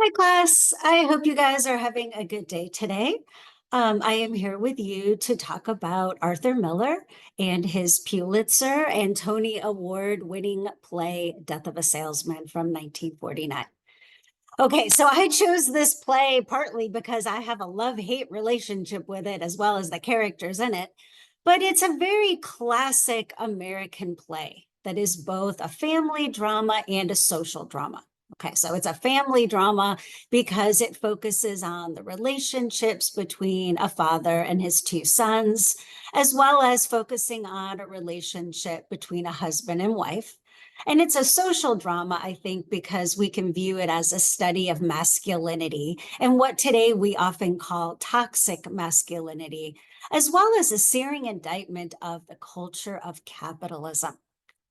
Hi, class. I hope you guys are having a good day today. I am here with you to talk about Arthur Miller and his Pulitzer and Tony Award winning play, Death of a Salesman from 1949. Okay, so I chose this play partly because I have a love-hate relationship with it as well as the characters in it, but it's a very classic American play that is both a family drama and a social drama. Okay, so it's a family drama because it focuses on the relationships between a father and his two sons, as well as focusing on a relationship between a husband and wife. And it's a social drama, I think, because we can view it as a study of masculinity and what today we often call toxic masculinity, as well as a searing indictment of the culture of capitalism.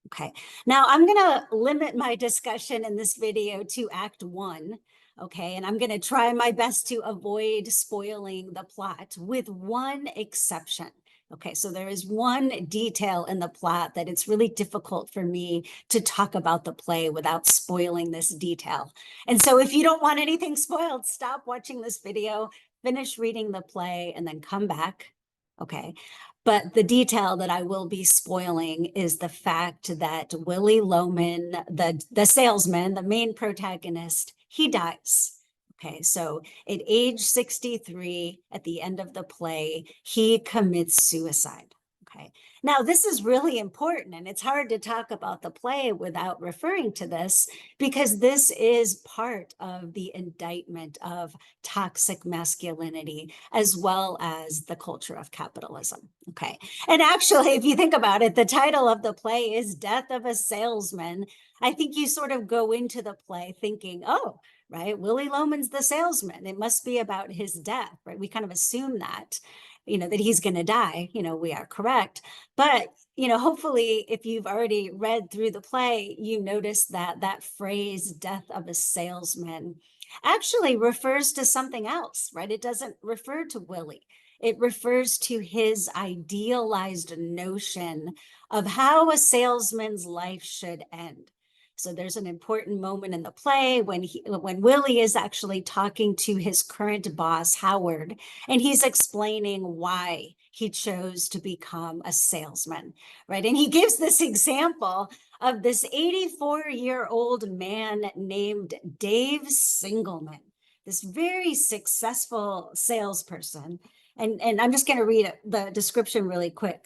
Okay, now I'm going to limit my discussion in this video to Act 1. Okay, and I'm going to try my best to avoid spoiling the plot with one exception. Okay, so there is one detail in the plot that it's really difficult for me to talk about the play without spoiling this detail. And so if you don't want anything spoiled, stop watching this video, finish reading the play, and then come back. Okay. But the detail that I will be spoiling is the fact that Willie Loman, the salesman, the main protagonist, he dies. Okay, so at age 63, at the end of the play, he commits suicide. Okay, now this is really important, and it's hard to talk about the play without referring to this because this is part of the indictment of toxic masculinity as well as the culture of capitalism. Okay, and actually, if you think about it, the title of the play is Death of a Salesman. I think you sort of go into the play thinking, oh, right, Willie Loman's the salesman. It must be about his death, right? We kind of assume that, that he's going to die. We are correct. But, hopefully, if you've already read through the play, you notice that that phrase, death of a salesman, actually refers to something else, right? It doesn't refer to Willie. It refers to his idealized notion of how a salesman's life should end. So there's an important moment in the play when Willie is actually talking to his current boss, Howard, and he's explaining why he chose to become a salesman, right? And he gives this example of this 84-year-old man named Dave Singleman, this very successful salesperson. And I'm just going to read the description really quick.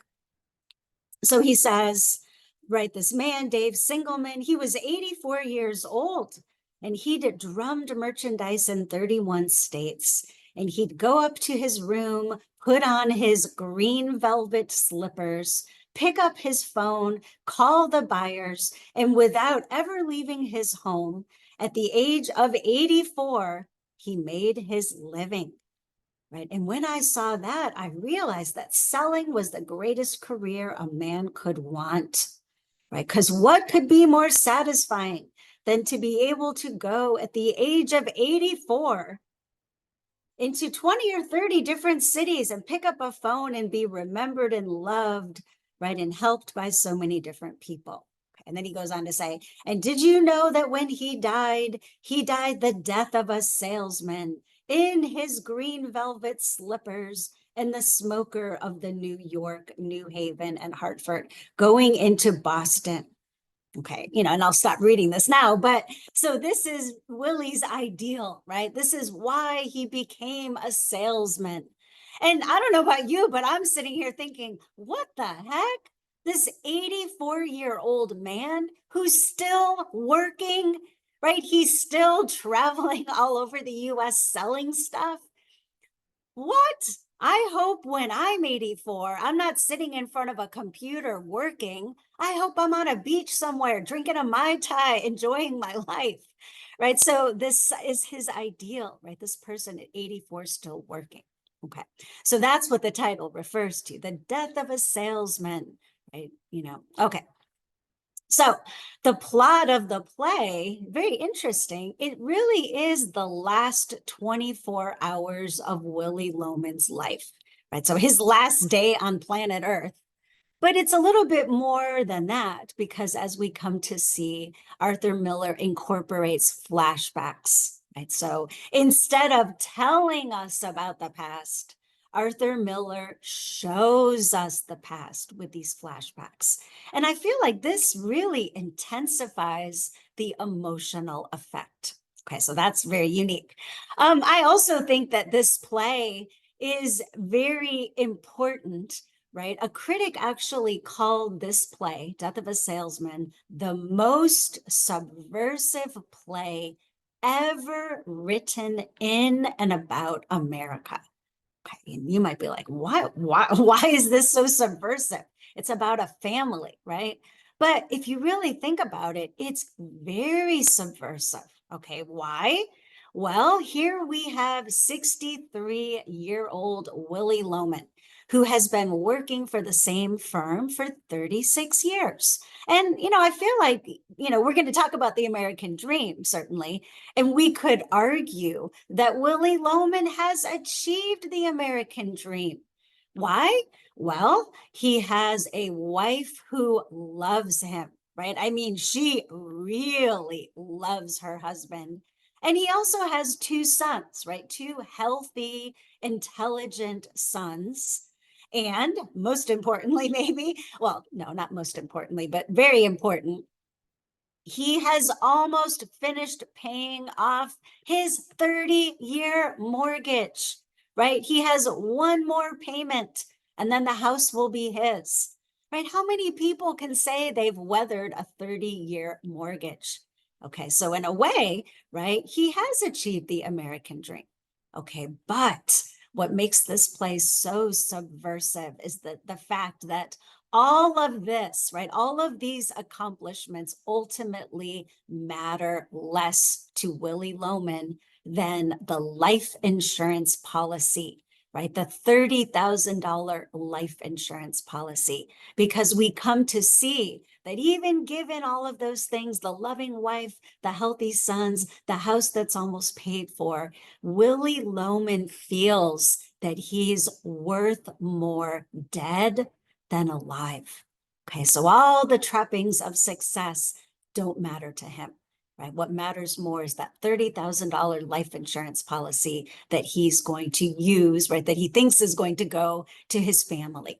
So he says, right, this man, Dave Singleman, he was 84 years old and he'd drummed merchandise in 31 states. And he'd go up to his room, put on his green velvet slippers, pick up his phone, call the buyers, and without ever leaving his home, at the age of 84, he made his living. Right. And when I saw that, I realized that selling was the greatest career a man could want. Right. Because what could be more satisfying than to be able to go at the age of 84 into 20 or 30 different cities and pick up a phone and be remembered and loved, right, and helped by so many different people. And then he goes on to say, and did you know that when he died the death of a salesman in his green velvet slippers and the smoker of the New York, New Haven, and Hartford going into Boston. Okay, and I'll stop reading this now, but so this is Willie's ideal, right? This is why he became a salesman. And I don't know about you, but I'm sitting here thinking, what the heck? This 84-year-old man who's still working, right? He's still traveling all over the US selling stuff. What? I hope when I'm 84, I'm not sitting in front of a computer working. I hope I'm on a beach somewhere drinking a Mai Tai, enjoying my life, right? So this is his ideal, right? This person at 84 still working. Okay. So that's what the title refers to, the death of a salesman, right? Okay. So the plot of the play, very interesting. It really is the last 24 hours of Willie Loman's life, right? So his last day on planet Earth. But it's a little bit more than that because as we come to see, Arthur Miller incorporates flashbacks right? So instead of telling us about the past, Arthur Miller shows us the past with these flashbacks. And I feel like this really intensifies the emotional effect. Okay, so that's very unique. I also think that this play is very important, right? A critic actually called this play, Death of a Salesman, the most subversive play ever written in and about America. Okay, and you might be like, why is this so subversive? It's about a family, right? But if you really think about it, it's very subversive. Okay, why? Well, here we have 63-year-old Willie Loman, who has been working for the same firm for 36 years. And, I feel like, we're going to talk about the American dream, certainly. And we could argue that Willie Loman has achieved the American dream. Why? Well, he has a wife who loves him, right? I mean, she really loves her husband. And he also has two sons, right? Two healthy, intelligent sons. And most importantly, maybe, well, no, not most importantly, but very important, he has almost finished paying off his 30-year mortgage, right? He has one more payment and then the house will be his, right? How many people can say they've weathered a 30-year mortgage? Okay, so in a way, right, he has achieved the American dream. Okay, but what makes this place so subversive is the fact that all of this, right? All of these accomplishments ultimately matter less to Willie Loman than the life insurance policy, right? The $30,000 life insurance policy, because we come to see that even given all of those things, the loving wife, the healthy sons, the house that's almost paid for, Willie Loman feels that he's worth more dead than alive. Okay, so all the trappings of success don't matter to him, right? What matters more is that $30,000 life insurance policy that he's going to use, right? That he thinks is going to go to his family.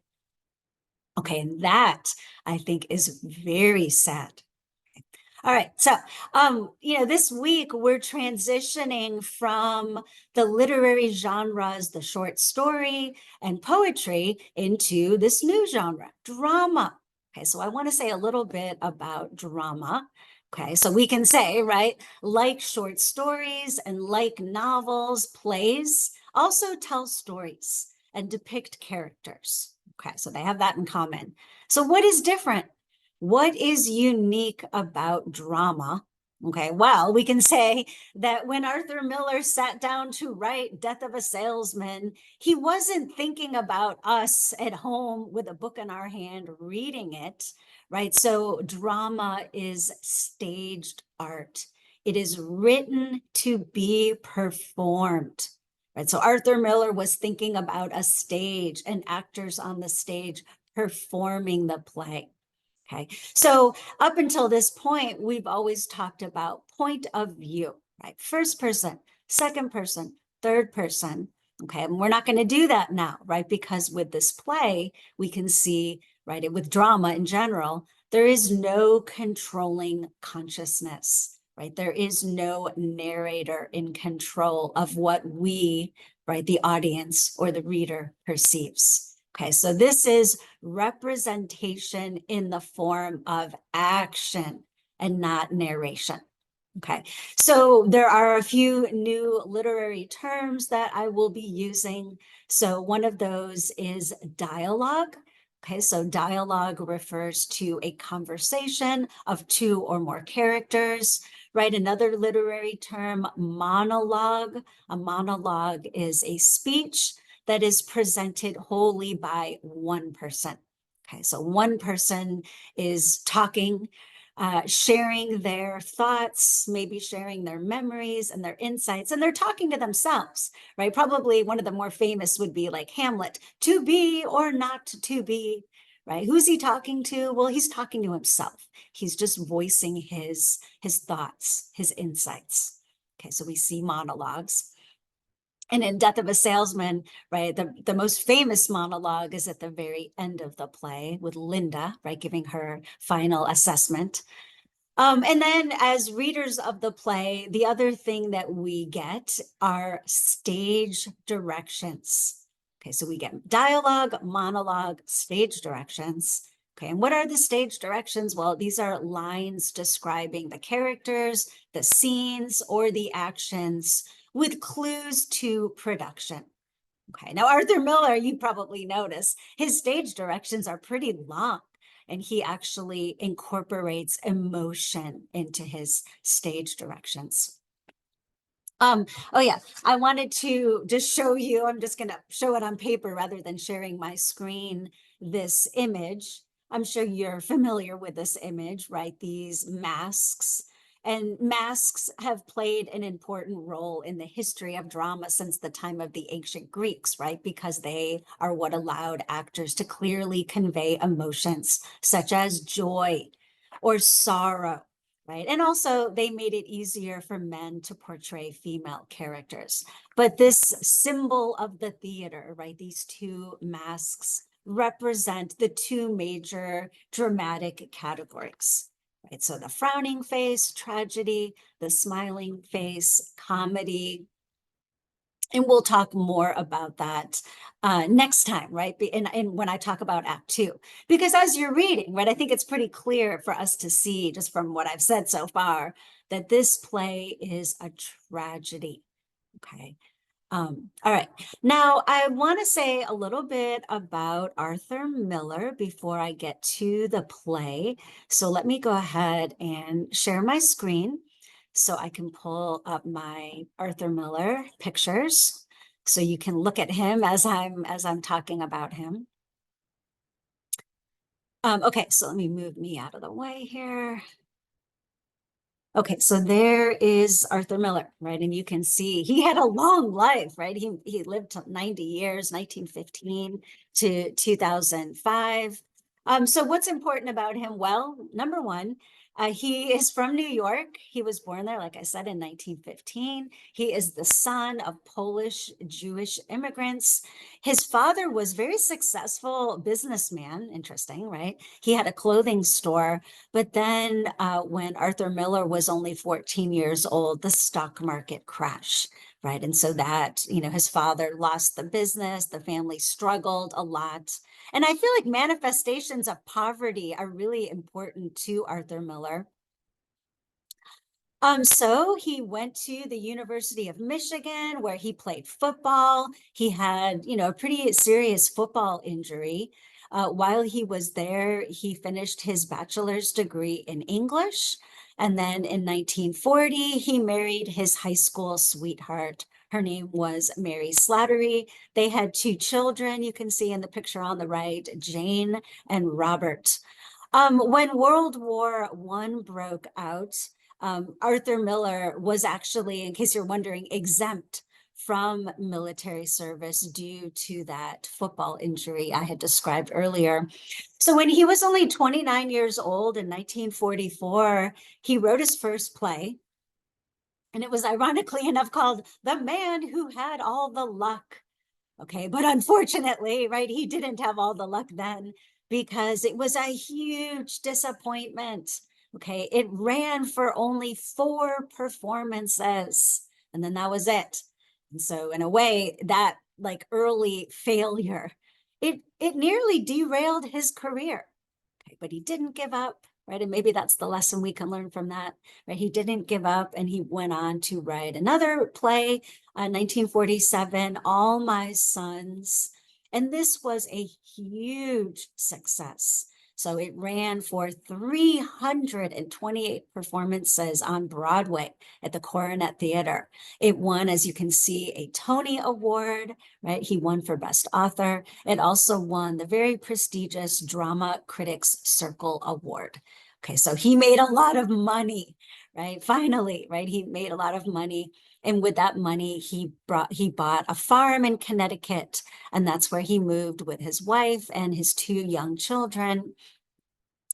Okay, and that I think is very sad. All right. So, this week we're transitioning from the literary genres, the short story and poetry, into this new genre, drama. Okay. So I want to say a little bit about drama. Okay. So we can say, right, like short stories and like novels, plays also tell stories and depict characters. Okay. So they have that in common. So what is different? What is unique about drama? Okay, well, we can say that when Arthur Miller sat down to write Death of a Salesman, he wasn't thinking about us at home with a book in our hand reading it, right? So drama is staged art. It is written to be performed, right? So Arthur Miller was thinking about a stage and actors on the stage performing the play. Okay, so up until this point, we've always talked about point of view, right? First person, second person, third person. Okay, and we're not going to do that now, right? Because with this play, we can see, right, with drama in general, there is no controlling consciousness, right? There is no narrator in control of what we, right, the audience or the reader perceives. Okay, so this is representation in the form of action and not narration. Okay, so there are a few new literary terms that I will be using. So one of those is dialogue. Okay, so dialogue refers to a conversation of two or more characters, right? Another literary term, monologue. A monologue is a speech that is presented wholly by one person. Okay, so one person is talking, sharing their thoughts, maybe sharing their memories and their insights, and they're talking to themselves, right? Probably one of the more famous would be like Hamlet, to be or not to be, right? Who's he talking to? Well, he's talking to himself. He's just voicing his thoughts, his insights. Okay, so we see monologues. And in Death of a Salesman, right, the most famous monologue is at the very end of the play with Linda, right, giving her final assessment. And then as readers of the play, the other thing that we get are stage directions. Okay, so we get dialogue, monologue, stage directions. Okay, and what are the stage directions? Well, these are lines describing the characters, the scenes, or the actions with clues to production. Okay, now Arthur Miller, you probably notice, his stage directions are pretty long, and he actually incorporates emotion into his stage directions. Oh yeah, I wanted to just show you, I'm just gonna show it on paper rather than sharing my screen, this image. I'm sure you're familiar with this image, right? These masks. And masks have played an important role in the history of drama since the time of the ancient Greeks, right? Because they are what allowed actors to clearly convey emotions such as joy or sorrow, right? And also they made it easier for men to portray female characters. But this symbol of the theater, right? These two masks represent the two major dramatic categories, right? So the frowning face, tragedy, the smiling face, comedy, and we'll talk more about that next time, right? And when I talk about Act Two, because as you're reading, right, I think it's pretty clear for us to see just from what I've said so far that this play is a tragedy. Okay. All right. Now, I want to say a little bit about Arthur Miller before I get to the play. So let me go ahead and share my screen so I can pull up my Arthur Miller pictures so you can look at him as I'm talking about him. Okay, so let me move me out of the way here. Okay, so there is Arthur Miller, right? And you can see he had a long life, right? He lived to 90 years, 1915 to 2005. So what's important about him? Well, number one, he is from New York. He was born there, like I said, in 1915. He is the son of Polish Jewish immigrants. His father was very successful businessman, interesting, right? He had a clothing store, but then when Arthur Miller was only 14 years old, the stock market crashed, right? And so that, his father lost the business, the family struggled a lot. And I feel like manifestations of poverty are really important to Arthur Miller. So he went to the University of Michigan where he played football. He had, a pretty serious football injury. While he was there, he finished his bachelor's degree in English. And then in 1940, he married his high school sweetheart. Her name was Mary Slattery. They had two children, you can see in the picture on the right, Jane and Robert. When World War I broke out, Arthur Miller was actually, in case you're wondering, exempt from military service due to that football injury I had described earlier. So when he was only 29 years old in 1944, he wrote his first play. And it was ironically enough called The Man Who Had All the Luck. Okay, but unfortunately, right, he didn't have all the luck then because it was a huge disappointment. Okay, it ran for only 4 performances, and then that was it. And so, in a way, that like early failure, it nearly derailed his career. Okay, but he didn't give up, right? And maybe that's the lesson we can learn from that, right? He didn't give up, and he went on to write another play, 1947, All My Sons. And this was a huge success. So it ran for 328 performances on Broadway at the Coronet Theater. It won, as you can see, a Tony Award, right? He won for Best Author. It also won the very prestigious Drama Critics Circle Award. Okay, so he made a lot of money, right? Finally, right? He made a lot of money. And with that money, he bought a farm in Connecticut, and that's where he moved with his wife and his 2 young children.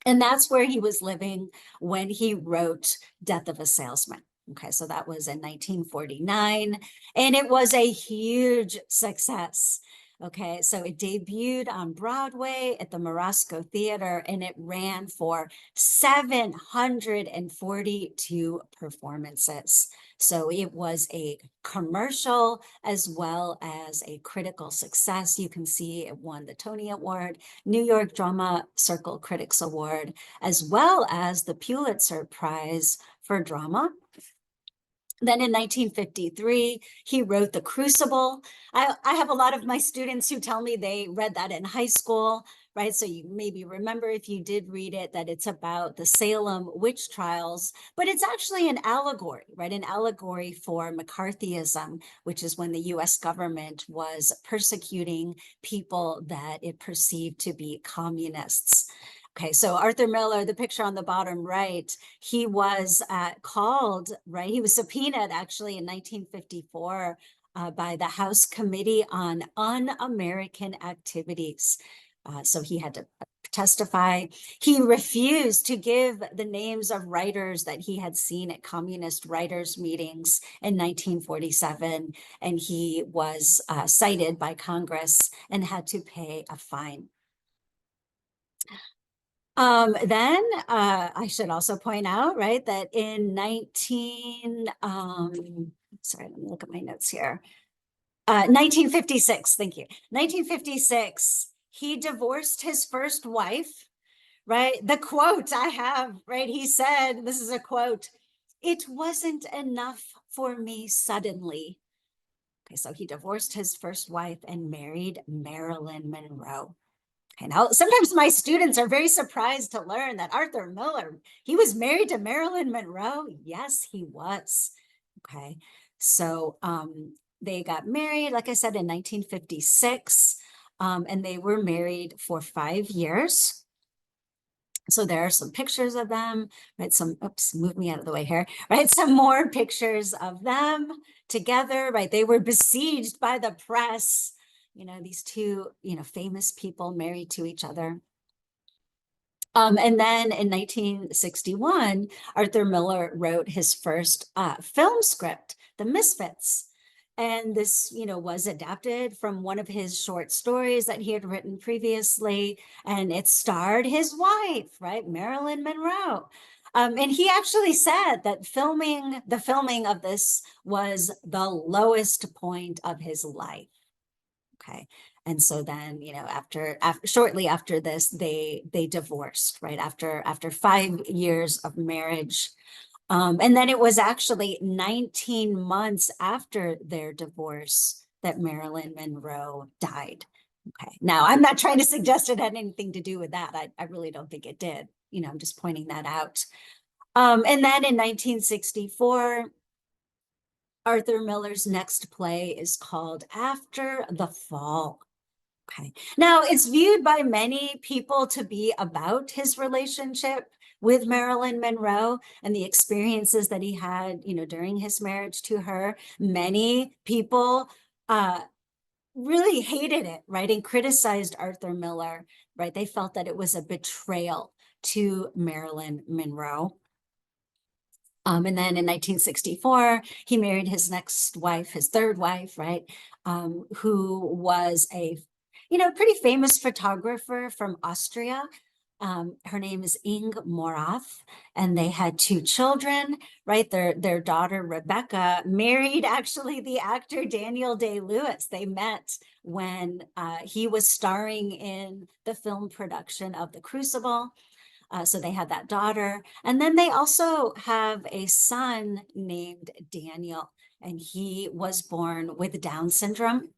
And that's where he was living when he wrote Death of a Salesman. Okay, so that was in 1949, and it was a huge success. Okay, so it debuted on Broadway at the Morosco Theater, and it ran for 742 performances. So it was a commercial as well as a critical success. You can see it won the Tony Award, New York Drama Circle Critics Award, as well as the Pulitzer Prize for Drama. Then in 1953, he wrote The Crucible. I have a lot of my students who tell me they read that in high school, right? So you maybe remember, if you did read it, that it's about the Salem witch trials, but it's actually an allegory, right? An allegory for McCarthyism, which is when the US government was persecuting people that it perceived to be communists. Okay, so Arthur Miller, the picture on the bottom right, he was called, right? He was subpoenaed actually in 1954 by the House Committee on Un-American Activities. So he had to testify. He refused to give the names of writers that he had seen at communist writers' meetings in 1947, and he was cited by Congress and had to pay a fine. Then I should also point out, right, that in sorry, let me look at my notes here. 1956, thank you. 1956, he divorced his first wife, right? The quote I have, right, he said, this is a quote, "It wasn't enough for me suddenly." Okay, so he divorced his first wife and married Marilyn Monroe. And sometimes my students are very surprised to learn that Arthur Miller, he was married to Marilyn Monroe. Yes, he was. Okay. So they got married, like I said, in 1956, and they were married for 5 years. So there are some pictures of them, right? Oops, move me out of the way here, right? Some more pictures of them together, right? They were besieged by the press, these two, famous people married to each other. And then in 1961, Arthur Miller wrote his first film script, The Misfits. And this, was adapted from one of his short stories that he had written previously. And it starred his wife, right, Marilyn Monroe. And he actually said that the filming of this was the lowest point of his life. Okay. And so then, after shortly after this, they divorced, right? After 5 years of marriage. And then it was actually 19 months after their divorce that Marilyn Monroe died. Okay. Now, I'm not trying to suggest it had anything to do with that. I really don't think it did. I'm just pointing that out. And then in 1964, Arthur Miller's next play is called After the Fall. Okay. Now, it's viewed by many people to be about his relationship with Marilyn Monroe and the experiences that he had, during his marriage to her. Many people really hated it, right, and criticized Arthur Miller, right? They felt that it was a betrayal to Marilyn Monroe. And then in 1964, he married his next wife, his third wife, right, who was a, pretty famous photographer from Austria. Her name is Ing Morath, and they had two children, right? Their daughter, Rebecca, married actually the actor Daniel Day-Lewis. They met when he was starring in the film production of The Crucible. So they had that daughter. And then they also have a son named Daniel, and he was born with Down syndrome.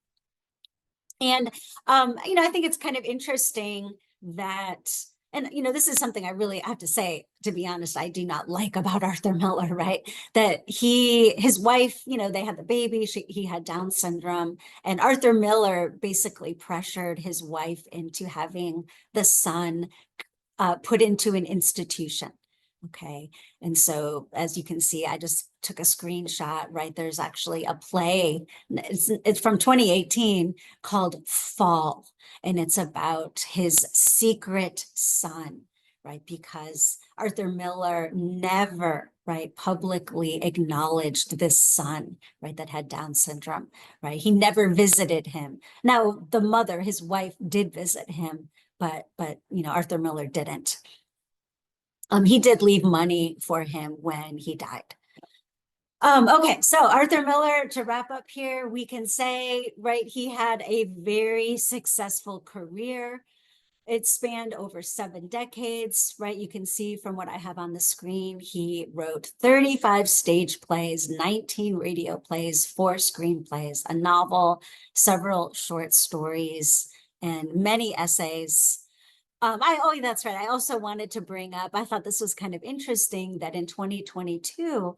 And, I think it's kind of interesting that, and, this is something I really have to say, to be honest, I do not like about Arthur Miller, right? That his wife, they had the baby, he had Down syndrome, and Arthur Miller basically pressured his wife into having the son put into an institution. Okay. And so, as you can see, I just took a screenshot, right? There's actually a play. It's from 2018 called Fall, and it's about his secret son, right? Because Arthur Miller never, right, publicly acknowledged this son, right, that had Down syndrome, right? He never visited him. Now, the mother, his wife, did visit him, but Arthur Miller didn't. He did leave money for him when he died. Okay, so Arthur Miller, to wrap up here, we can say, right, he had a very successful career. It spanned over 7 decades, right? You can see from what I have on the screen, he wrote 35 stage plays, 19 radio plays, 4 screenplays, a novel, several short stories, and many essays. That's right. I also wanted to bring up, I thought this was kind of interesting that in 2022,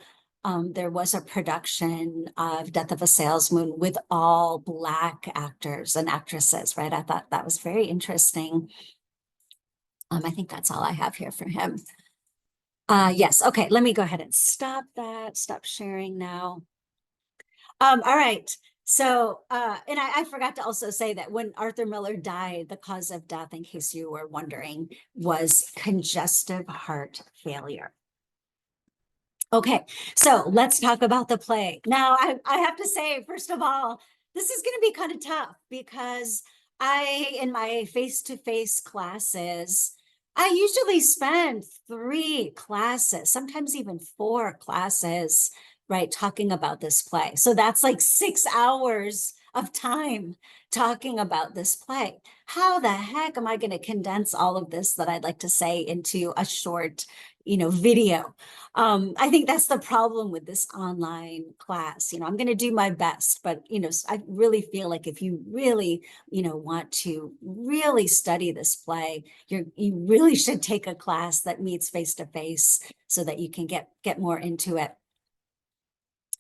there was a production of Death of a Salesman with all Black actors and actresses, right? I thought that was very interesting. I think that's all I have here for him. Yes, okay, let me go ahead and stop sharing now. All right. So, and I forgot to also say that when Arthur Miller died, the cause of death, in case you were wondering, was congestive heart failure. Okay, so let's talk about the play. Now, I have to say, first of all, this is going to be kind of tough because in my face-to-face classes, I usually spend 3 classes, sometimes even 4 classes, right, talking about this play. So that's like 6 hours of time talking about this play. How the heck am I going to condense all of this that I'd like to say into a short, video? I think that's the problem with this online class. I'm going to do my best, but, I really feel like if you really, want to really study this play, you really should take a class that meets face to face so that you can get more into it.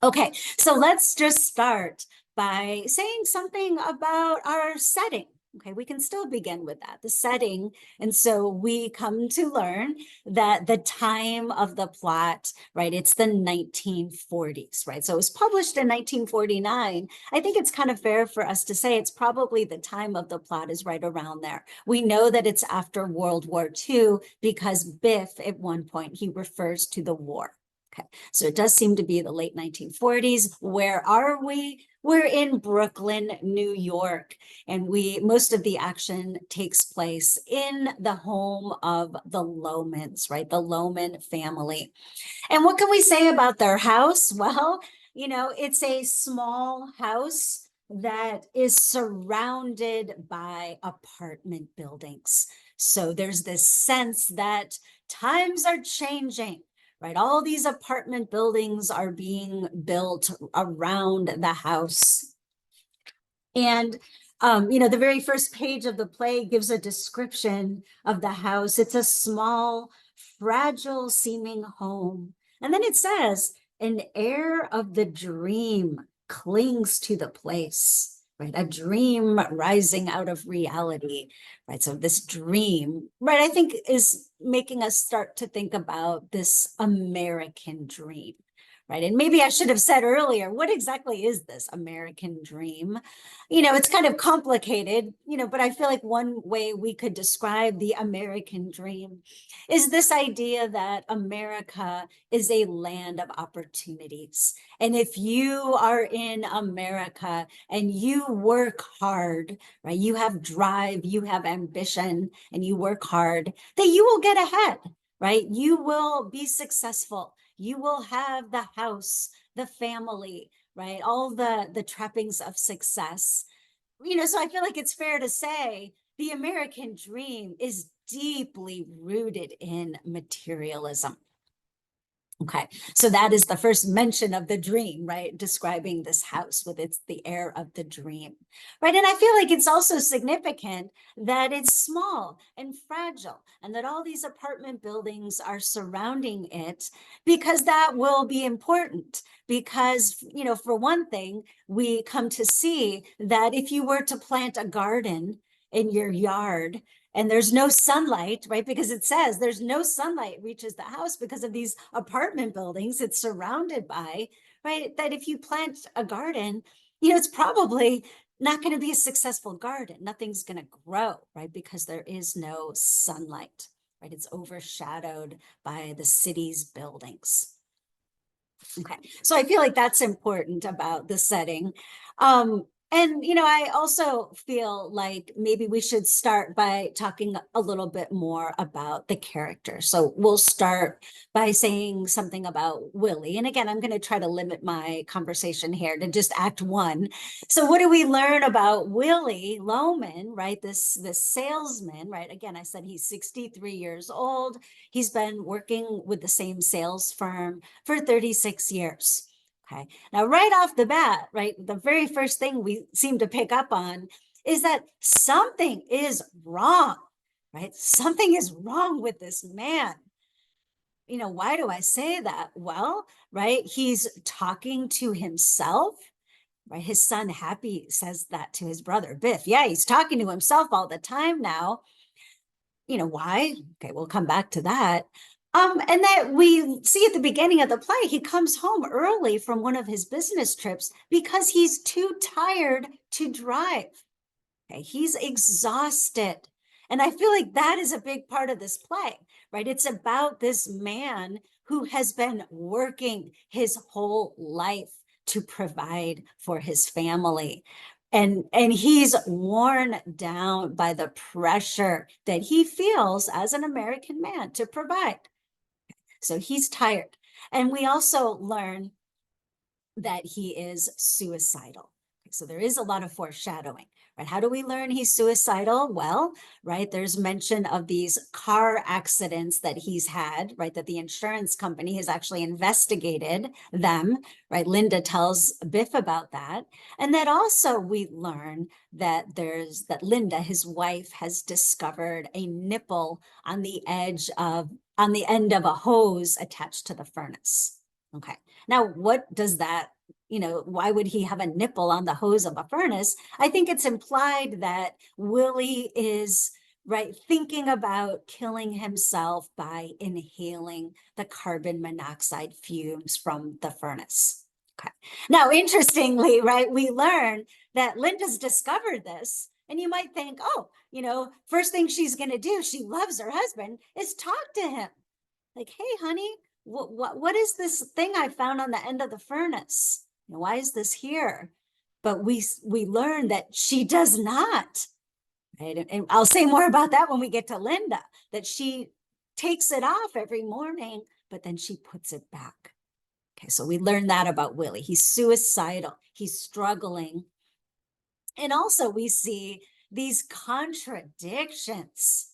Okay, so let's just start by saying something about our setting. Okay, we can still begin with that, the setting. And so we come to learn that the time of the plot, right, it's the 1940s, right? So it was published in 1949. I think it's kind of fair for us to say it's probably the time of the plot is right around there. We know that it's after World War II because Biff, at one point, he refers to the war. Okay, so it does seem to be the late 1940s. Where are we? We're in Brooklyn, New York, and most of the action takes place in the home of the Lomans, right? The Loman family. And what can we say about their house? Well, it's a small house that is surrounded by apartment buildings. So there's this sense that times are changing, right? All these apartment buildings are being built around the house. And, the very first page of the play gives a description of the house. It's a small, fragile seeming home. And then it says, an air of the dream clings to the place, right? A dream rising out of reality, right? So this dream, right, I think is making us start to think about this American dream, right? And maybe I should have said earlier, what exactly is this American dream? It's kind of complicated, but I feel like one way we could describe the American dream is this idea that America is a land of opportunities. And if you are in America and you work hard, right, you have drive, you have ambition, and you work hard, that you will get ahead, right? You will be successful. You will have the house, the family, right? All the trappings of success. So I feel like it's fair to say the American dream is deeply rooted in materialism. Okay, so that is the first mention of the dream, right? Describing this house with the air of the dream, right? And I feel like it's also significant that it's small and fragile and that all these apartment buildings are surrounding it because that will be important. Because, for one thing, we come to see that if you were to plant a garden in your yard, and there's no sunlight, right? Because it says there's no sunlight reaches the house because of these apartment buildings it's surrounded by, right? That if you plant a garden, it's probably not going to be a successful garden. Nothing's going to grow, right? Because there is no sunlight, right? It's overshadowed by the city's buildings. Okay, so I feel like that's important about the setting. And I also feel like maybe we should start by talking a little bit more about the character. So we'll start by saying something about Willie. And again, I'm going to try to limit my conversation here to just act one. So what do we learn about Willie Loman, right? This salesman, right? Again, I said he's 63 years old. He's been working with the same sales firm for 36 years. Okay. Now, right off the bat, right, the very first thing we seem to pick up on is that something is wrong, right? Something is wrong with this man. Why do I say that? Well, right, he's talking to himself, right? His son Happy says that to his brother Biff. Yeah, he's talking to himself all the time now. Why? Okay, we'll come back to that. And that we see at the beginning of the play, he comes home early from one of his business trips because he's too tired to drive. Okay, he's exhausted. And I feel like that is a big part of this play, right? It's about this man who has been working his whole life to provide for his family. And he's worn down by the pressure that he feels as an American man to provide. So he's tired. And we also learn that he is suicidal. So there is a lot of foreshadowing, right? How do we learn he's suicidal? Well, right, there's mention of these car accidents that he's had, right, that the insurance company has actually investigated them, right? Linda tells Biff about that. And that also we learn that Linda, his wife, has discovered a nipple on the end of a hose attached to the furnace. Okay. Now, what does that, why would he have a nipple on the hose of a furnace? I think it's implied that Willie is, right, thinking about killing himself by inhaling the carbon monoxide fumes from the furnace. Okay. Now, interestingly, right, we learn that Linda's discovered this. And you might think, oh, first thing she's going to do, she loves her husband, is talk to him. Like, hey, honey, what is this thing I found on the end of the furnace? Why is this here? But we learn that she does not, right? And I'll say more about that when we get to Linda, that she takes it off every morning, but then she puts it back. Okay, so we learn that about Willie. He's suicidal. He's struggling. And also we see these contradictions,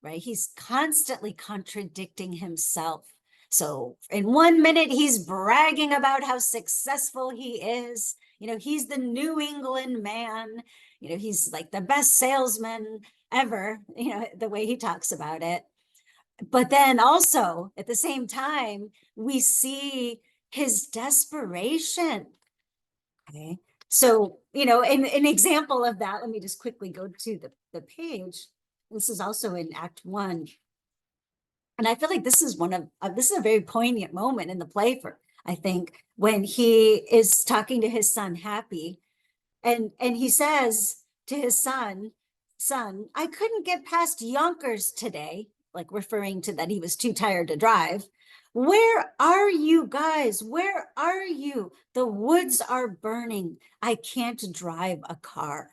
right? He's constantly contradicting himself. So in 1 minute, he's bragging about how successful he is. He's the New England man. He's like the best salesman ever, the way he talks about it. But then also at the same time, we see his desperation. Okay. So, an example of that, let me just quickly go to the page. This is also in Act 1. And I feel like this is this is a very poignant moment in the play I think, when he is talking to his son, Happy, and he says to his son, I couldn't get past Yonkers today, like referring to that he was too tired to drive. Where are you guys? Where are you? The woods are burning. I can't drive a car.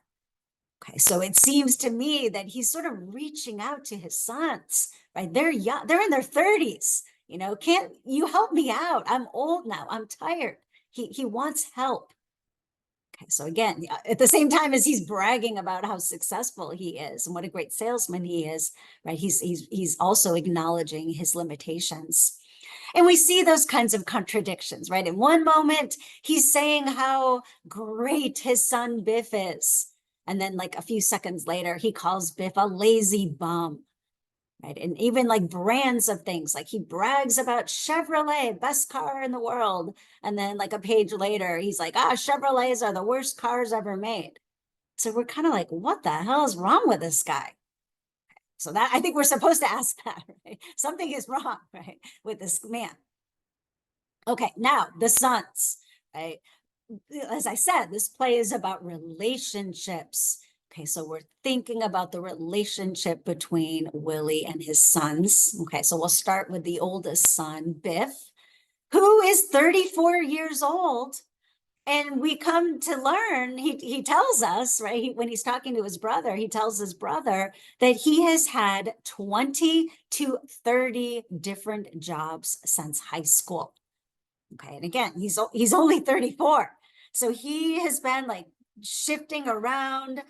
Okay, so it seems to me that he's sort of reaching out to his sons, right? They're young, they're in their 30s. Can't you help me out? I'm old now. I'm tired. He wants help. Okay, so again, at the same time as he's bragging about how successful he is and what a great salesman he is, right? He's also acknowledging his limitations. And we see those kinds of contradictions, right? In one moment, he's saying how great his son Biff is. And then, like a few seconds later, he calls Biff a lazy bum, right? And even like brands of things, like he brags about Chevrolet, best car in the world. And then, like a page later, he's like, Chevrolets are the worst cars ever made. So we're kind of like, what the hell is wrong with this guy? So that I think we're supposed to ask that, right? Something is wrong, right, with this man. Okay, now the sons, right? As I said, this play is about relationships. Okay, so we're thinking about the relationship between Willie and his sons. Okay, so we'll start with the oldest son, Biff. who is 34 years old. And we come to learn, he tells us, right, when he's talking to his brother, he tells his brother that he has had 20 to 30 different jobs since high school. Okay, and again, he's only 34. So he has been like shifting around,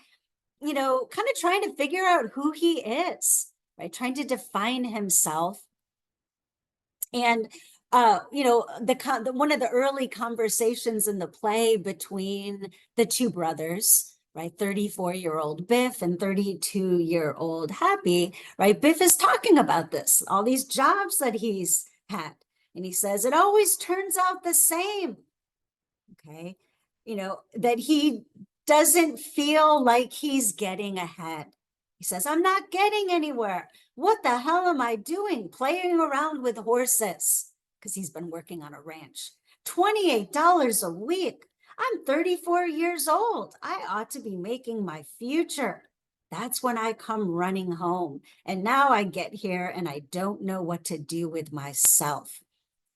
kind of trying to figure out who he is, right? Trying to define himself. And one of the early conversations in the play between the two brothers, right, 34-year-old Biff and 32-year-old Happy, right? Biff is talking about this, all these jobs that he's had. And he says, it always turns out the same. Okay. That he doesn't feel like he's getting ahead. He says, I'm not getting anywhere. What the hell am I doing? Playing around with horses, because he's been working on a ranch. $28 a week. I'm 34 years old. I ought to be making my future. That's when I come running home. And now I get here and I don't know what to do with myself.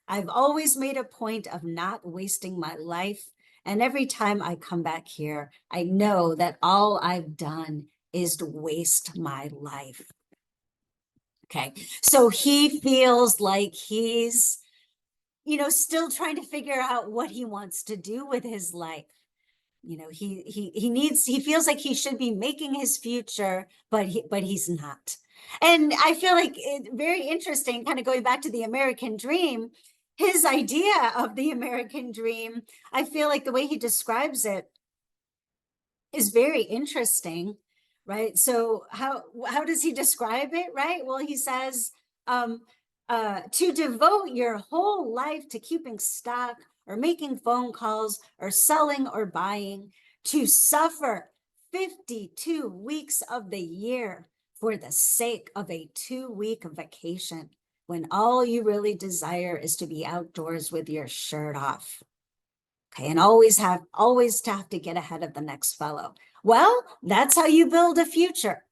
I've always made a point of not wasting my life. And every time I come back here, I know that all I've done is to waste my life. Okay. So he feels like he's, still trying to figure out what he wants to do with his life. He feels like he should be making his future, but he's not. And I feel like it's very interesting, kind of going back to the American dream, his idea of the American dream, I feel like the way he describes it is very interesting, right? So how does he describe it, right? Well, he says, to devote your whole life to keeping stock or making phone calls or selling or buying, to suffer 52 weeks of the year for the sake of a 2-week vacation, when all you really desire is to be outdoors with your shirt off. Okay, and always to have to get ahead of the next fellow. Well, that's how you build a future,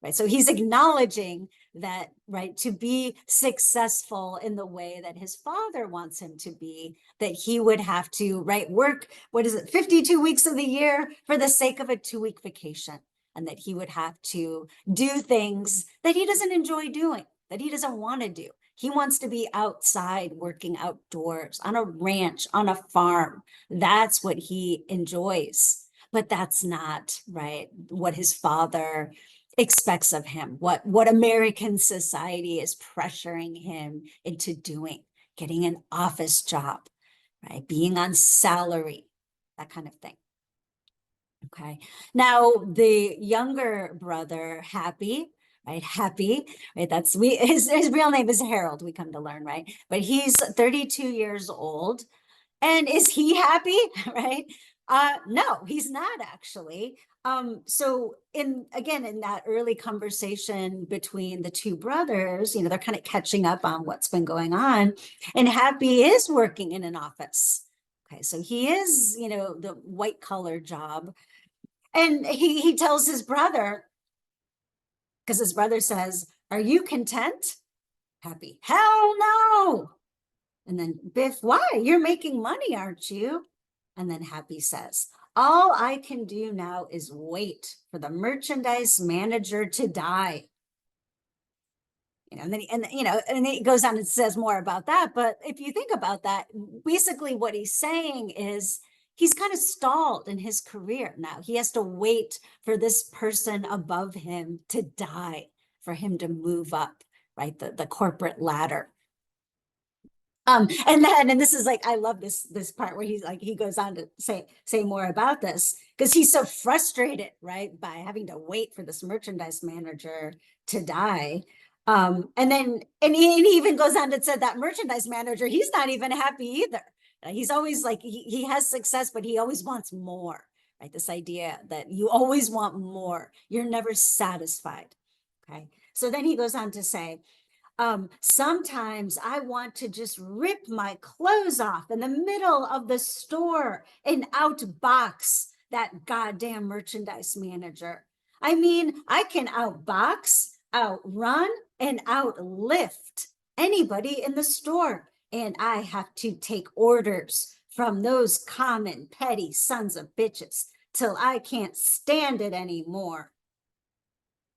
right? So he's acknowledging that, right, to be successful in the way that his father wants him to be, that he would have to, right, work, 52 weeks of the year for the sake of a 2-week vacation, and that he would have to do things that he doesn't enjoy doing, that he doesn't want to do. He wants to be outside, working outdoors, on a ranch, on a farm. That's what he enjoys. But that's not, right, what his father expects of him, what American society is pressuring him into doing, getting an office job, right, being on salary, that kind of thing. Okay. Now the younger brother, Happy, right? Happy, right? His real name is Harold, we come to learn, right? But he's 32 years old. And is he happy? Right? No, he's not actually. So in that early conversation between the two brothers, they're kind of catching up on what's been going on. And Happy is working in an office. Okay, so he is, the white collar job. And he tells his brother, because his brother says, are you content? Happy, hell no. And then Biff, why? You're making money, aren't you? And then Happy says, all I can do now is wait for the merchandise manager to die. And then he goes on and says more about that. But if you think about that, basically what he's saying is he's kind of stalled in his career now. He has to wait for this person above him to die for him to move up, right? The corporate ladder. And this is like, I love this part where he goes on to say more about this, because he's so frustrated, right, by having to wait for this merchandise manager to die. And he even goes on to say that merchandise manager, he's not even happy either. He's always like, he has success, but he always wants more, right? This idea that you always want more, you're never satisfied. Okay. So then he goes on to say, sometimes I want to just rip my clothes off in the middle of the store and outbox that goddamn merchandise manager. I mean, I can outbox, outrun, and outlift anybody in the store. and I have to take orders from those common petty sons of bitches till I can't stand it anymore.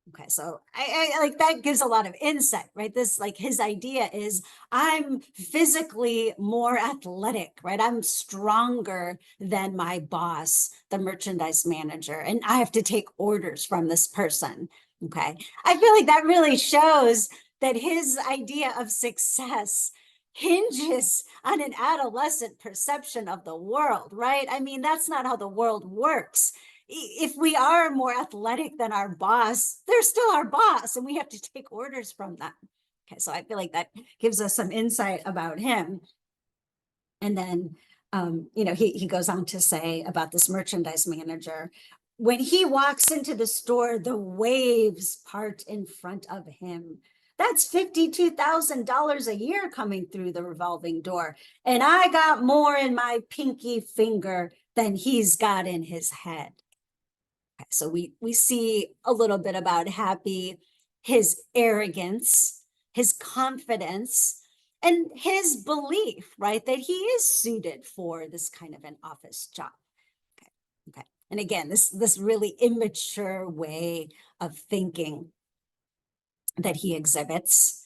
Okay, so I like that gives a lot of insight, right? This like his idea is I'm physically more athletic, right? I'm stronger than my boss, the merchandise manager, and I have to take orders from this person. Okay. I feel like that really shows that his idea of success hinges on an adolescent perception of the world, right? I mean, that's not how the world works. If we are more athletic than our boss, they're still our boss and we have to take orders from them. Okay, so I feel like that gives us some insight about him. And then, he goes on to say about this merchandise manager, when he walks into the store, the waves part in front of him. That's $52,000 a year coming through the revolving door. And I got more in my pinky finger than he's got in his head. So we see a little bit about Happy, his arrogance, his confidence, and his belief, right, that he is suited for this kind of an office job. Okay. Okay. And again, this really immature way of thinking that he exhibits.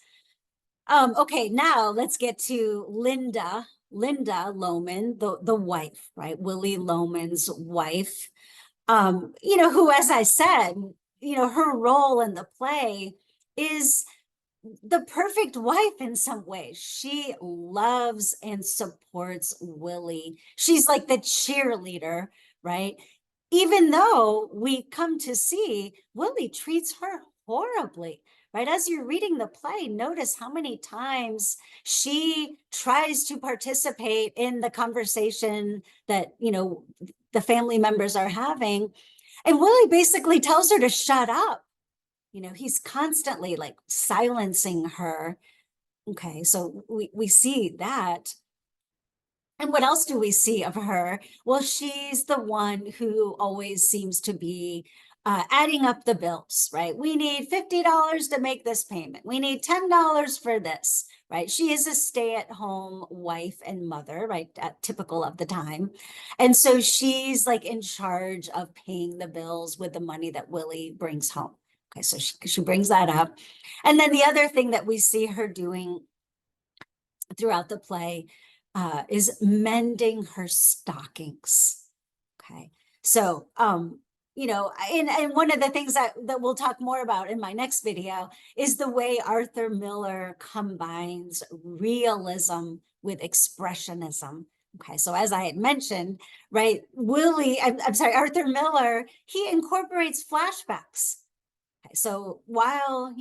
Okay, now let's get to Linda Lohman, the wife, right? Willie Lohman's wife. Who, as I said, her role in the play is the perfect wife in some ways. She loves and supports Willie. She's like the cheerleader, right? Even though we come to see Willie treats her horribly, right? As you're reading the play, notice how many times she tries to participate in the conversation that, the family members are having. And Willie basically tells her to shut up. He's constantly like silencing her. Okay, so we see that. And what else do we see of her? Well, she's the one who always seems to be adding up the bills, right? We need $50 to make this payment. We need $10 for this, right? She is a stay-at-home wife and mother, right? Typical of the time. And so she's like in charge of paying the bills with the money that Willie brings home. Okay, so she brings that up. And then the other thing that we see her doing throughout the play is mending her stockings. Okay. So, and one of the things that we'll talk more about in my next video is the way Arthur Miller combines realism with expressionism. Okay, so as I had mentioned, right, I'm sorry, Arthur Miller, he incorporates flashbacks. Okay, so while,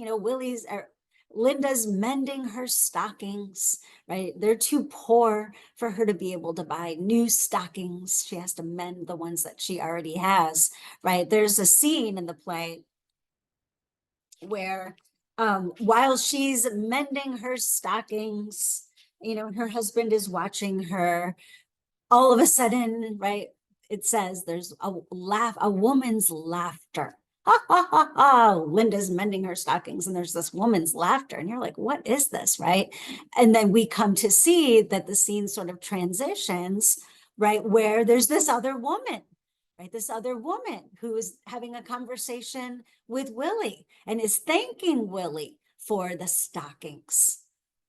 Linda's mending her stockings, right? They're too poor for her to be able to buy new stockings. She has to mend the ones that she already has, right? There's a scene in the play where while she's mending her stockings, her husband is watching her, all of a sudden, right, it says there's a woman's laughter. Ha ha ha ha. Linda's mending her stockings and there's this woman's laughter. And you're like, what is this? Right. And then we come to see that the scene sort of transitions, right, where there's this other woman, right? This other woman who is having a conversation with Willie and is thanking Willie for the stockings.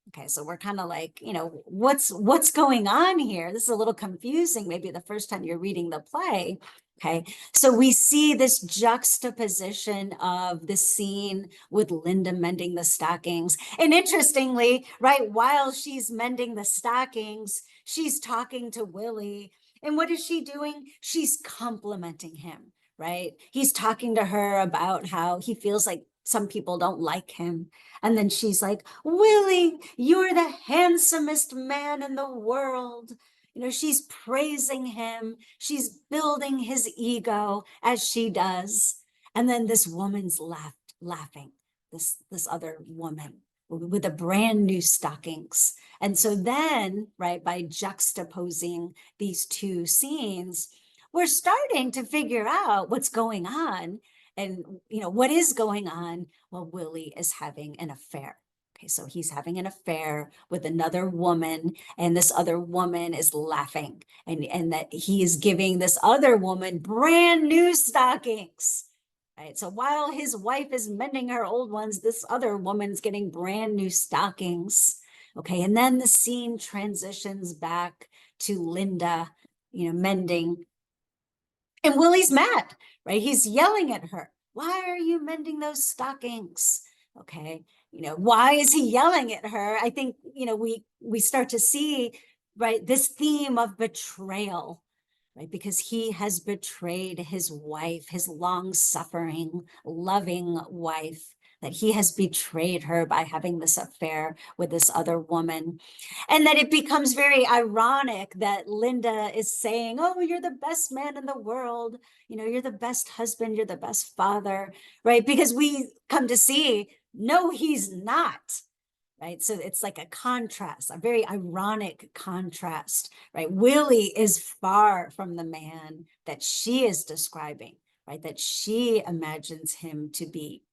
Okay, so we're kind of like, what's going on here? This is a little confusing, maybe the first time you're reading the play. Okay, so we see this juxtaposition of the scene with Linda mending the stockings. And interestingly, right, while she's mending the stockings, she's talking to Willie. And what is she doing? She's complimenting him, right? He's talking to her about how he feels like some people don't like him. And then she's like, Willie, you're the handsomest man in the world. She's praising him. She's building his ego as she does. And then this woman's laughing, this other woman with the brand new stockings. And so then, right, by juxtaposing these two scenes, we're starting to figure out what's going on. And what is going on? Well, Willie is having an affair. Okay, so he's having an affair with another woman, and this other woman is laughing, and that he is giving this other woman brand new stockings. Right. So while his wife is mending her old ones, this other woman's getting brand new stockings. Okay. And then the scene transitions back to Linda, mending. And Willie's mad, right? He's yelling at her. Why are you mending those stockings? Okay. Why is he yelling at her? I think, we start to see, right, this theme of betrayal, right? Because he has betrayed his wife, his long-suffering, loving wife, that he has betrayed her by having this affair with this other woman. And that it becomes very ironic that Linda is saying, oh, you're the best man in the world. You're the best husband. You're the best father, right? Because we come to see, no, he's not. Right. So it's like a contrast, a very ironic contrast, right? Willie is far from the man that she is describing, right? That she imagines him to be.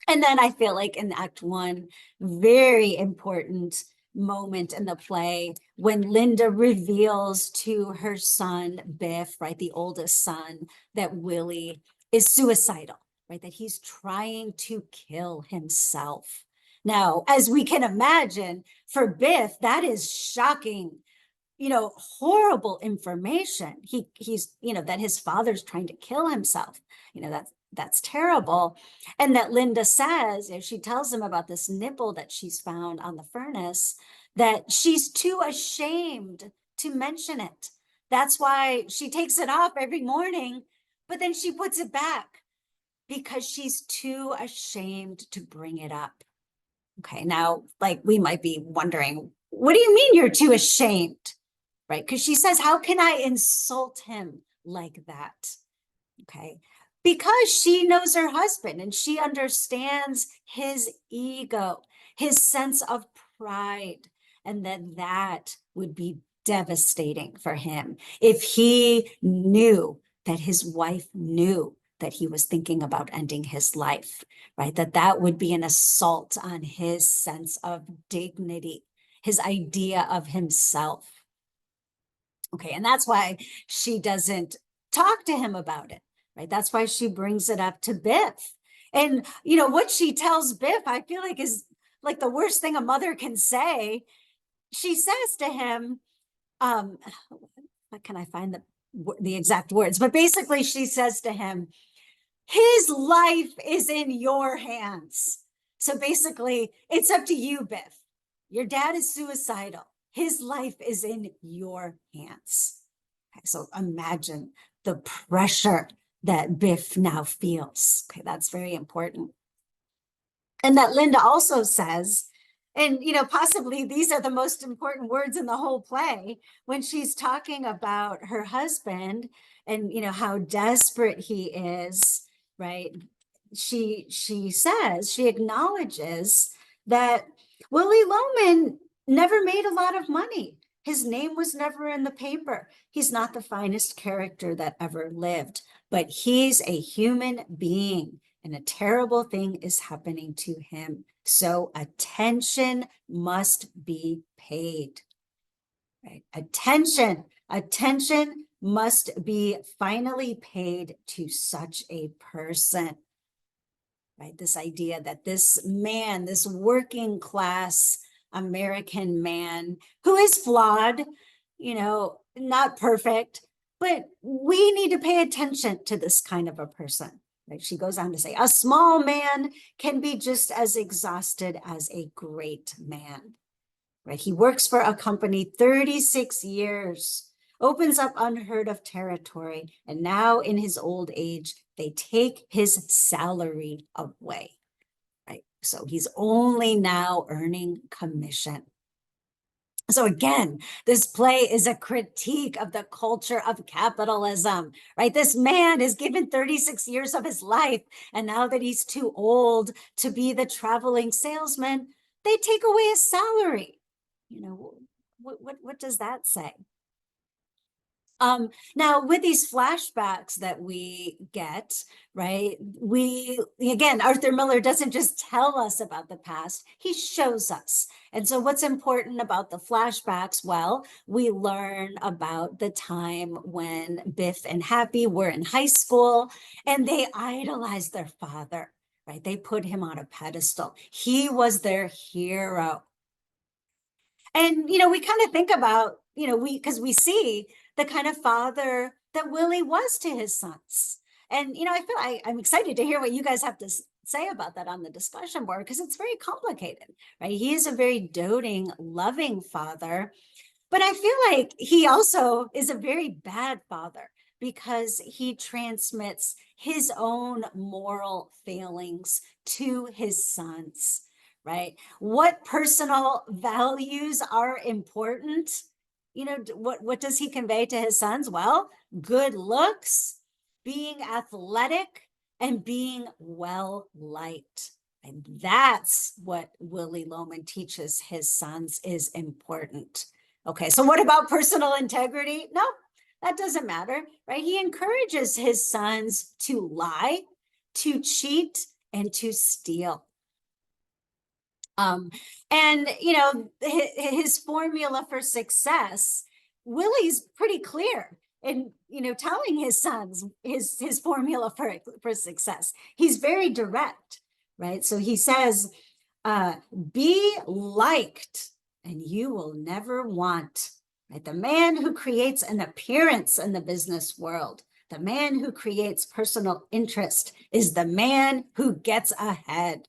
And then I feel like in Act One, very important moment in the play when Linda reveals to her son, Biff, right, the oldest son, that Willie is suicidal, right, that he's trying to kill himself. Now, as we can imagine, for Biff, that is shocking, horrible information. He's, that his father's trying to kill himself. That's terrible. And that Linda says, if she tells him about this nipple that she's found on the furnace, that she's too ashamed to mention it. That's why she takes it off every morning, but then she puts it back because she's too ashamed to bring it up. Okay, now, like, we might be wondering, what do you mean you're too ashamed? Right? Because she says, how can I insult him like that? Okay. Because she knows her husband and she understands his ego, his sense of pride, and that would be devastating for him if he knew that his wife knew that he was thinking about ending his life, right? That would be an assault on his sense of dignity, his idea of himself. Okay, and that's why she doesn't talk to him about it, right? That's why she brings it up to Biff. And, what she tells Biff, I feel like is like the worst thing a mother can say. She says to him, um, what can I find the exact words? But basically she says to him, his life is in your hands. So basically, it's up to you, Biff. Your dad is suicidal. His life is in your hands. Okay, so imagine the pressure that Biff now feels. Okay, that's very important. And that Linda also says, and possibly these are the most important words in the whole play, when she's talking about her husband and how desperate he is, right? She says, she acknowledges that Willie Loman never made a lot of money. His name was never in the paper. He's not the finest character that ever lived, but he's a human being and a terrible thing is happening to him. So attention must be paid. Right? Attention must be finally paid to such a person. Right? This idea that this man, this working class American man who is flawed, not perfect, but we need to pay attention to this kind of a person. Right? She goes on to say, a small man can be just as exhausted as a great man. Right? He works for a company 36 years, opens up unheard of territory, and now in his old age, they take his salary away. Right? So he's only now earning commission. So again, this play is a critique of the culture of capitalism, right? This man is given 36 years of his life, and now that he's too old to be the traveling salesman, they take away his salary. What does that say? Now with these flashbacks that we get, right? Again, Arthur Miller doesn't just tell us about the past, he shows us. And so what's important about the flashbacks? Well, we learn about the time when Biff and Happy were in high school and they idolized their father, right? They put him on a pedestal. He was their hero. And, we kind of think about, because we see the kind of father that Willie was to his sons. And, I'm excited to hear what you guys have to say about that on the discussion board because it's very complicated, right? He is a very doting, loving father. But I feel like he also is a very bad father because he transmits his own moral failings to his sons, right? What personal values are important? What does he convey to his sons? Well, good looks, being athletic, and being well liked. And that's what Willie Loman teaches his sons is important. Okay, so what about personal integrity? No, that doesn't matter, right? He encourages his sons to lie, to cheat, and to steal. And his formula for success, Willie's pretty clear in telling his sons his formula for success. He's very direct, right? So he says, be liked and you will never want, right? The man who creates an appearance in the business world, the man who creates personal interest is the man who gets ahead,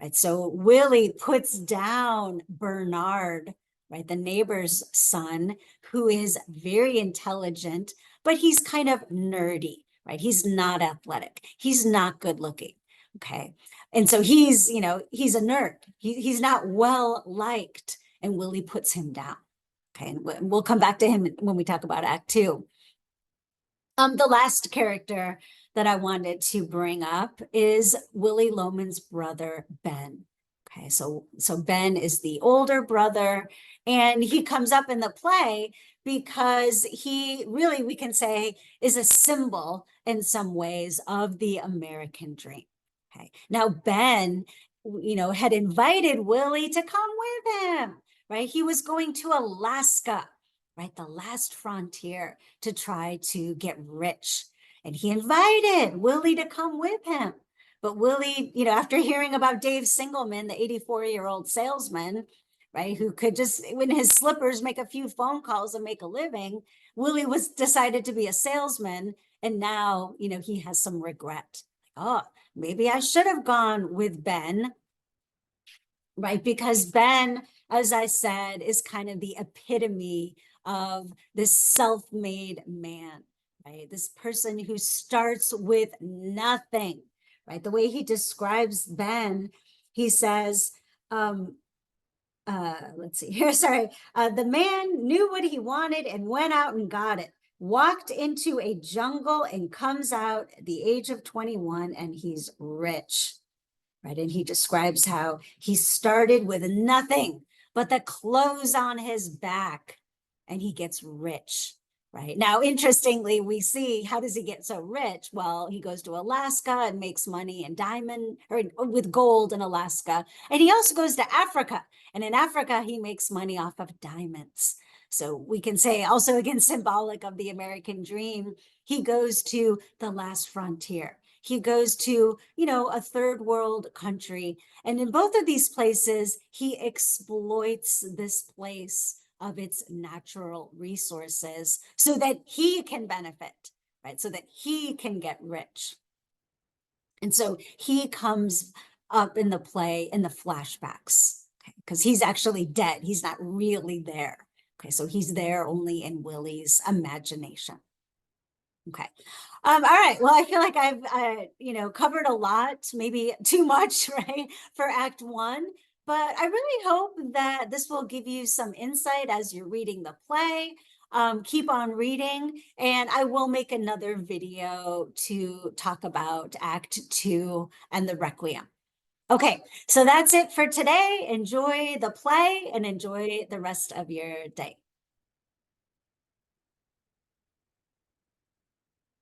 right? So Willie puts down Bernard, right? The neighbor's son, who is very intelligent, but he's kind of nerdy, right? He's not athletic. He's not good looking. Okay. And so he's a nerd. He's not well liked. And Willie puts him down. Okay. And we'll come back to him when we talk about Act Two. The last character that I wanted to bring up is Willie Loman's brother, Ben. Okay, so Ben is the older brother, and he comes up in the play because he really, we can say, is a symbol in some ways of the American dream. Okay, now Ben, had invited Willie to come with him, right? He was going to Alaska, right? The last frontier to try to get rich. And he invited Willie to come with him. But Willie, after hearing about Dave Singleman, the 84-year-old salesman, right, who could just, in his slippers, make a few phone calls and make a living, Willie was decided to be a salesman. And now, he has some regret. Oh, maybe I should have gone with Ben, right? Because Ben, as I said, is kind of the epitome of this self-made man, right? This person who starts with nothing, right? The way he describes Ben, he says, let's see here, sorry. The man knew what he wanted and went out and got it. Walked into a jungle and comes out at the age of 21 and he's rich, right? And he describes how he started with nothing but the clothes on his back and he gets rich, right? Now, interestingly, we see how does he get so rich? Well, he goes to Alaska and makes money in diamond or with gold in Alaska. And he also goes to Africa. And in Africa, he makes money off of diamonds. So we can say also again, symbolic of the American dream, he goes to the last frontier. He goes to, a third world country. And in both of these places, he exploits this place of its natural resources so that he can benefit, right? So that he can get rich. And so he comes up in the play in the flashbacks, because he's actually dead. He's not really there. Okay, so he's there only in Willie's imagination. Okay. All right. Well, I feel like I've, covered a lot, maybe too much, right, for Act One. But I really hope that this will give you some insight as you're reading the play. Keep on reading, and I will make another video to talk about Act Two and the Requiem. Okay, so that's it for today. Enjoy the play and enjoy the rest of your day.